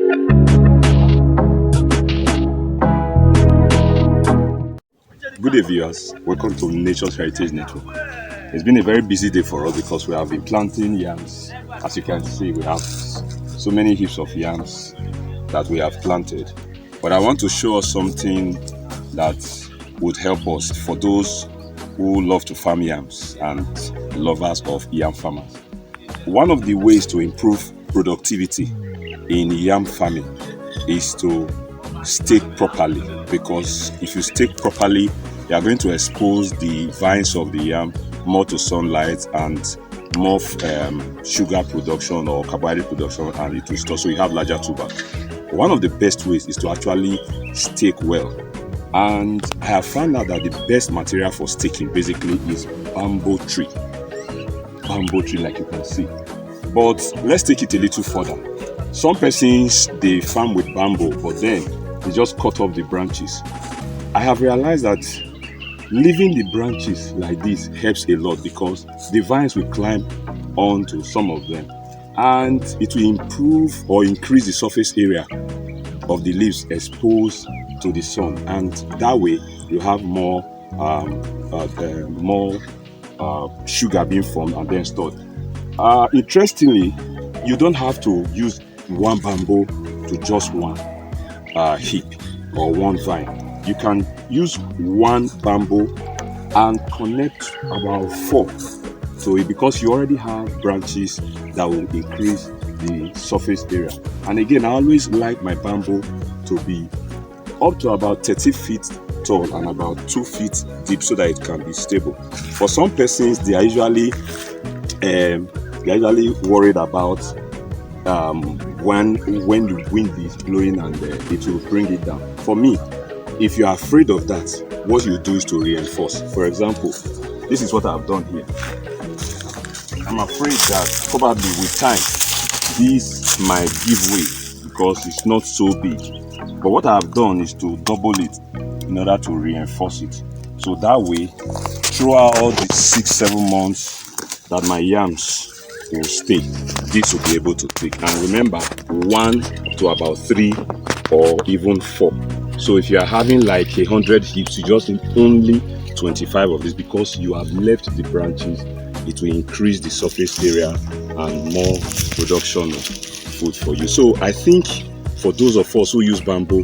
Good day, viewers. Welcome to Nature's Heritage Network. It's been a very busy day for us because we have been planting yams. As you can see, we have so many heaps of yams that we have planted. But I want to show us something that would help us for those who love to farm yams and lovers of yam farmers. One of the ways to improve productivity in yam farming is to stake properly, because if you stake properly, you are going to expose the vines of the yam more to sunlight and more sugar production or carbohydrate production, and it will store, so you have larger tubers. One of the best ways is to actually stake well, and I have found out that the best material for staking basically is bamboo tree, like you can see. But let's take it a little further. Some persons, they farm with bamboo, but then they just cut off the branches. I have realized that leaving the branches like this helps a lot, because the vines will climb onto some of them and it will improve or increase the surface area of the leaves exposed to the sun, and that way you have more sugar being formed and then stored. Interestingly, you don't have to use one bamboo to just one heap or one vine. You can use one bamboo and connect about 4 to it, because you already have branches that will increase the surface area. And again, I always like my bamboo to be up to about 30 feet tall and about 2 feet deep, so that it can be stable. For some persons, they are usually worried about when the wind is blowing and it will bring it down. For me, if you are afraid of that, what you do is to reinforce. For example, this is what I've done here. I'm afraid that probably with time this might give way because it's not so big. But what I've done is to double it in order to reinforce it. So that way, throughout the 6-7 months that my yams will stay, this will be able to take. And remember, 1 to about 3 or even 4. So if you are having like 100 heaps, you just need only 25 of this, because you have left the branches. It will increase the surface area and more production of food for you. So I think for those of us who use bamboo,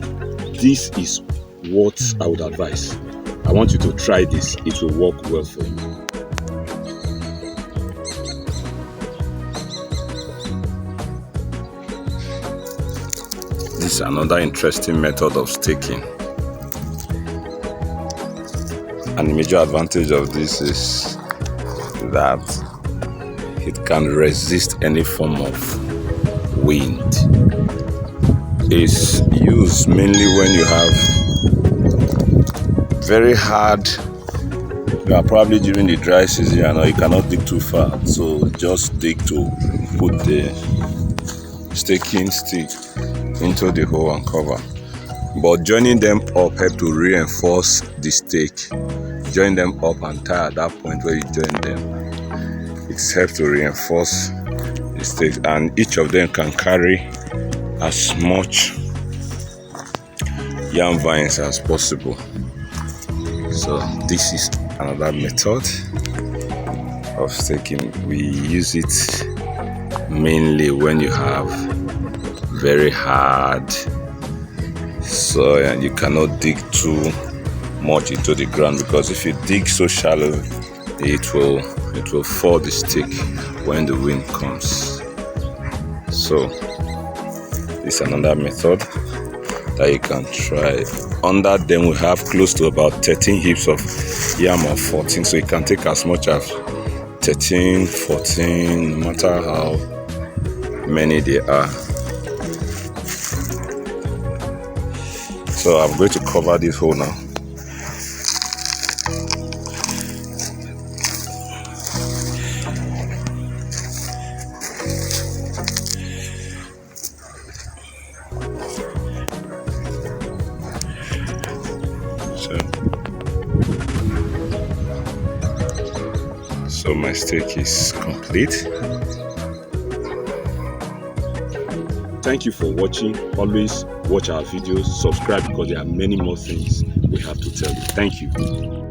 this is what I would advise. I want you to try this. It will work well for you. This is another interesting method of staking. And the major advantage of this is that it can resist any form of wind. It's used mainly when you have very hard, probably during the dry season, you cannot dig too far, so just dig to put the staking stick into the hole and cover. But joining them up help to reinforce the stake. Join them up and tie at that point where you join them. It helps to reinforce the stake, and each of them can carry as much yam vines as possible. So this is another method of staking. We use it mainly when you have very hard soil and you cannot dig too much into the ground, because if you dig so shallow, it will fall the stick when the wind comes. So this is another method that you can try. Under them we have close to about 13 heaps of yam or 14, so you can take as much as 13, 14, no matter how many they are. So I'm going to cover this hole now. So my stake is complete. Thank you for watching. Always watch our videos, subscribe because there are many more things we have to tell you. Thank you.